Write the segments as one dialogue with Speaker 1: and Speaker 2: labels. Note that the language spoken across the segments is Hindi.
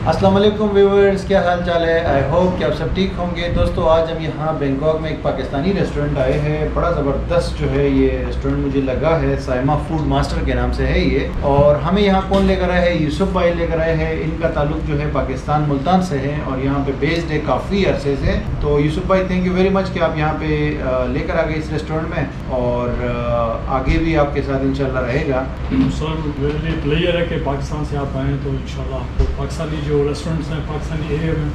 Speaker 1: अस्सलाम वालेकुम व्यूअर्स, क्या हाल चाल है। आई होप कि आप सब ठीक होंगे। दोस्तों आज हम यहाँ बैंकॉक में एक पाकिस्तानी रेस्टोरेंट आए हैं। बड़ा ज़बरदस्त जो है ये रेस्टोरेंट मुझे लगा है, साइमा फूड मास्टर के नाम से है ये। और हमें यहाँ कौन लेकर आए हैं? यूसुफ भाई लेकर आए हैं। इनका ताल्लुक जो है पाकिस्तान मुल्तान से है और यहाँ पे बेस्ड है काफ़ी अरसे से। तो यूसुफ भाई थैंक यू वेरी मच कि आप यहाँ पे लेकर आ गए इस रेस्टोरेंट में और आगे भी आपके साथ इंशाल्लाह रहेगा।
Speaker 2: सर मेरे लिए प्लेयर है कि पाकिस्तान से आप आएँ तो इंशाल्लाह आपको पाकिस्तानी जो रेस्टोरेंट्स हैं पाकिस्तानी एरिया में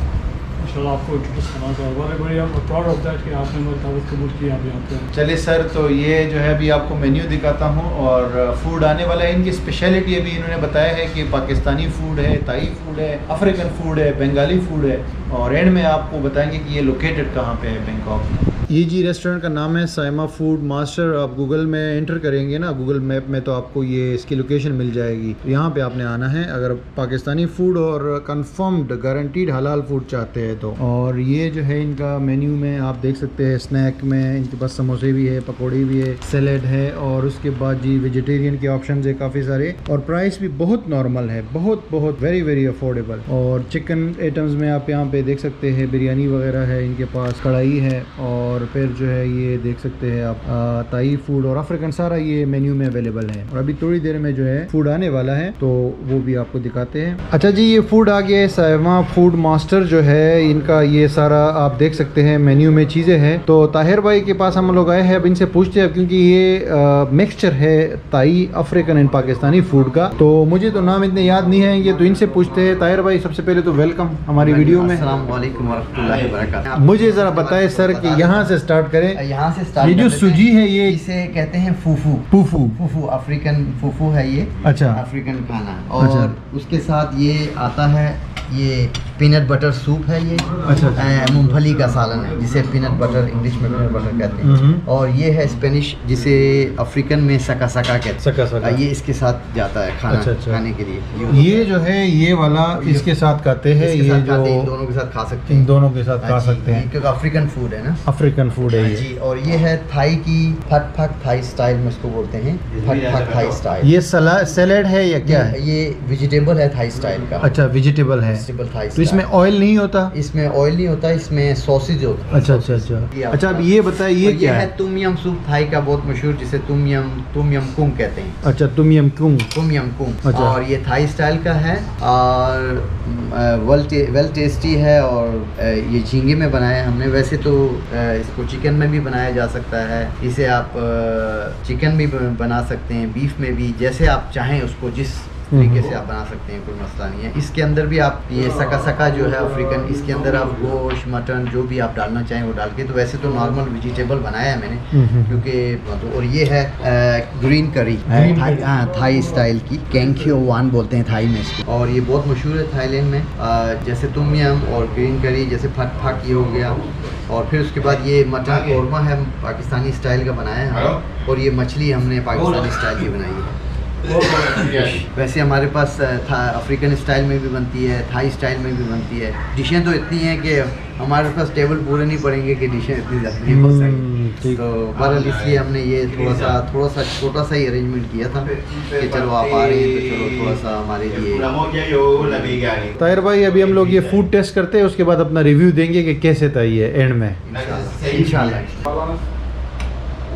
Speaker 2: इंशाल्लाह आपको इंट्रोड्यूस करना था। बड़े बड़े आप प्राउड ऑफ दैट कि आपने मेरी दावत कबूल की आप यहाँ पे।
Speaker 1: चलिए सर, तो ये जो है अभी आपको मेन्यू दिखाता हूँ और फूड आने वाला है। इनकी स्पेशलिटी अभी इन्होंने बताया है कि पाकिस्तानी फूड है, ताई फूड है, अफ्रीकन फूड है, बंगाली फूड है और एंड में आपको बताएंगे कि ये लोकेटेड कहाँ पे है बैंकॉक में। ये जी रेस्टोरेंट का नाम है साइमा फूड मास्टर। आप गूगल में एंटर करेंगे ना, गूगल मैप में, तो आपको ये इसकी लोकेशन मिल जाएगी। यहाँ पे आपने आना है अगर पाकिस्तानी फूड और कंफर्म्ड गारंटीड हलाल फूड चाहते हैं तो। और ये जो है इनका मेन्यू में आप देख सकते हैं, स्नैक में इनके पास समोसे भी है, पकौड़ी भी है, सैलेड है और उसके बाद जी वेजिटेरियन के ऑप्शन है काफ़ी सारे और प्राइस भी बहुत नॉर्मल है, बहुत बहुत वेरी वेरी अफोर्डेबल। और चिकन आइटम्स में आप यहाँ पे देख सकते हैं बिरयानी वगैरह है इनके पास, कढ़ाई है और फिर जो है ये देख सकते हैं आप ताई फूड और अफ्रीकन सारा ये मेन्यू में अवेलेबल है। और अभी थोड़ी देर में जो है फूड आने वाला है तो वो भी आपको दिखाते हैं। अच्छा जी, ये फूड आ गया है। साइमा फूड मास्टर जो है इनका ये सारा आप देख सकते हैं मेन्यू में चीज़ें हैं। तो ताहिर भाई के पास हम लोग आए हैं, अब इनसे पूछते हैं क्योंकि ये मिक्सचर है ताई अफ्रीकन एंड पाकिस्तानी फूड का, तो मुझे तो नाम इतने याद नहीं है ये, तो इनसे पूछते हैं। ताहिर भाई सबसे पहले तो वेलकम हमारी वीडियो में।
Speaker 3: अस्सलाम वालेकुम वरहमतुल्लाहि वबरकातुहू।
Speaker 1: मुझे ज़रा बताएं सर कि यहाँ से स्टार्ट करें।
Speaker 3: यहाँ से स्टार्ट
Speaker 1: ये जो सूजी है ये
Speaker 3: इसे कहते हैं फूफू।
Speaker 1: फूफू
Speaker 3: फूफू अफ्रीकन फूफू है ये।
Speaker 1: अच्छा।
Speaker 3: अफ्रीकन खाना। और
Speaker 1: अच्छा।
Speaker 3: उसके साथ ये आता है, ये पीनट बटर सूप है ये।
Speaker 1: अच्छा।
Speaker 3: मूंगफली का सालन है जिसे पीनट बटर इंग्लिश में पीनट बटर कहते हैं। और ये है स्पेनिश जिसे अफ्रीकन में सका सका कहते हैं।
Speaker 1: सका सका।
Speaker 3: ये इसके साथ जाता है खाना।
Speaker 1: अच्छा।
Speaker 3: खाने के लिए
Speaker 1: ये जो है ये वाला इसके साथ खाते हैं, ये जो
Speaker 3: इन दोनों के साथ खा सकते हैं।
Speaker 1: इन दोनों के साथ खा सकते हैं
Speaker 3: क्योंकि अफ्रीकन फूड है ना।
Speaker 1: अफ्रीकन फूड है ये
Speaker 3: जी। और ये है थाई की फट फक थाई स्टाइल में इसको बोलते हैं, फट फक थाई स्टाइल।
Speaker 1: ये सैलेड है या क्या है?
Speaker 3: ये वेजिटेबल है थाई स्टाइल का।
Speaker 1: अच्छा, वेजिटेबल है।
Speaker 3: वेजिटेबल थाई
Speaker 1: तो इसमें ऑयल नहीं होता?
Speaker 3: इसमें ऑयल नहीं होता, इसमें सॉसेज होता है।
Speaker 1: अच्छा अच्छा अच्छा अच्छा। अब ये बताइए ये क्या है?
Speaker 3: तुम यम सूप थाई का बहुत मशहूर, जिसे तुम यम कुंग कहते हैं।
Speaker 1: अच्छा, तुम यम कुंग।
Speaker 3: तुम यम कुंग।
Speaker 1: अच्छा।
Speaker 3: और ये थाई स्टाइल का है और वेल टेस्टी है। और ये झींगे में बनाया है हमने। वैसे तो इसको चिकन में भी बनाया जा सकता है, इसे आप चिकन भी बना सकते हैं, बीफ में भी, जैसे आप चाहें उसको जिस तरीके से आप बना सकते हैं, कोई मसला नहीं है। इसके अंदर भी आप ये सका जो है अफ्रीकन, इसके अंदर आप गोश्त मटन जो भी आप डालना चाहें वो डाल के। तो वैसे तो नॉर्मल वेजिटेबल बनाया है मैंने क्योंकि। और ये है ग्रीन करी थाई स्टाइल की, कैंकियो वान बोलते हैं थाई में इसको। और ये बहुत मशहूर है थाईलैंड में। जैसे तुम यम और ग्रीन करी, जैसे फट फक ये हो गया। और फिर उसके बाद ये मटन कौरमा है, पाकिस्तानी स्टाइल का बनाया है। और ये मछली हमने पाकिस्तानी स्टाइल की बनाई है। वैसे हमारे पास अफ्रीकन स्टाइल में भी बनती है, थाई स्टाइल में भी बनती है। डिशें तो इतनी हैं कि हमारे पास टेबल पूरे नहीं पड़ेंगे कि डिशें इतनी ज़्यादा नहीं हो सकती। तो बहरहाल इसलिए हमने ये थोड़ा सा छोटा सा ही अरेंजमेंट किया था कि चलो आप आ रहे हैं तो चलो थोड़ा सा हमारे लिए।
Speaker 1: ताहिर भाई अभी हम लोग ये फूड टेस्ट करते हैं, उसके बाद अपना रिव्यू देंगे कि कैसे था ये एंड में
Speaker 3: इंशाल्लाह।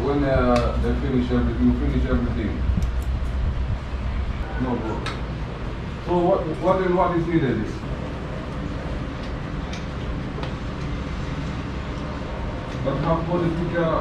Speaker 4: When they finish everything. No problem. So what is needed is but how for the future.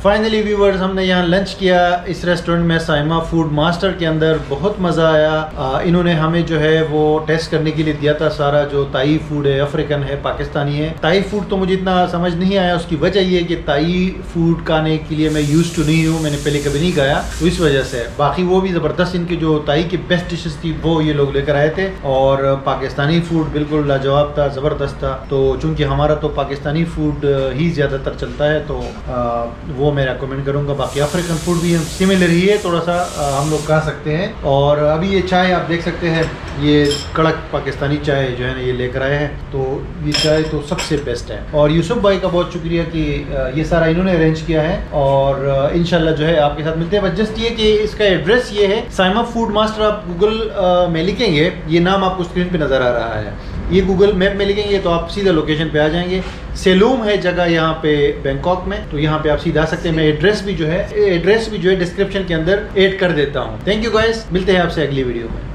Speaker 1: Finally viewers, हमने यहाँ लंच किया इस रेस्टोरेंट में साइमा फूड मास्टर के अंदर। बहुत मज़ा आया। इन्होंने हमें जो है वो टेस्ट करने के लिए दिया था सारा जो ताई फूड है, अफ्रीकन है, पाकिस्तानी है। ताई फूड तो मुझे इतना समझ नहीं आया, उसकी वजह ये है कि ताई फूड खाने के लिए मैं यूज टू नहीं हूँ, मैंने पहले कभी नहीं खाया, तो इस वजह से। बाकी वो भी ज़बरदस्त, इनकी जो ताई की बेस्ट डिशेस थी वो ये लोग लेकर आए थे। और पाकिस्तानी फूड बिल्कुल लाजवाब था, ज़बरदस्त था। तो चूँकि हमारा तो पाकिस्तानी फूड ही ज़्यादातर चलता है, तो वो मैं रेकमेंड करूँगा। बाकी अफ्रीकन फूड भी सिमिलर ही है, थोड़ा सा हम लोग कह सकते हैं। और अभी ये चाय आप देख सकते हैं, ये कड़क पाकिस्तानी चाय जो है ना ये लेकर आए हैं, तो ये चाय तो सबसे बेस्ट है। और यूसुफ भाई का बहुत शुक्रिया कि ये सारा इन्होंने अरेंज किया है, और इंशाल्लाह जो है आपके साथ मिलते हैं। बस जस्ट ये कि इसका एड्रेस ये है साइमा फूड मास्टर, आप गूगल में लिखेंगे, ये नाम आपको स्क्रीन पे नज़र आ रहा है, ये गूगल मैप में लिखेंगे तो आप सीधा लोकेशन पे आ जाएंगे। सेलूम है जगह यहाँ पे बैंकॉक में, तो यहाँ पे आप सीधा आ सकते हैं। मैं एड्रेस भी जो है डिस्क्रिप्शन के अंदर ऐड कर देता हूँ। थैंक यू गाइस, मिलते हैं आपसे अगली वीडियो में।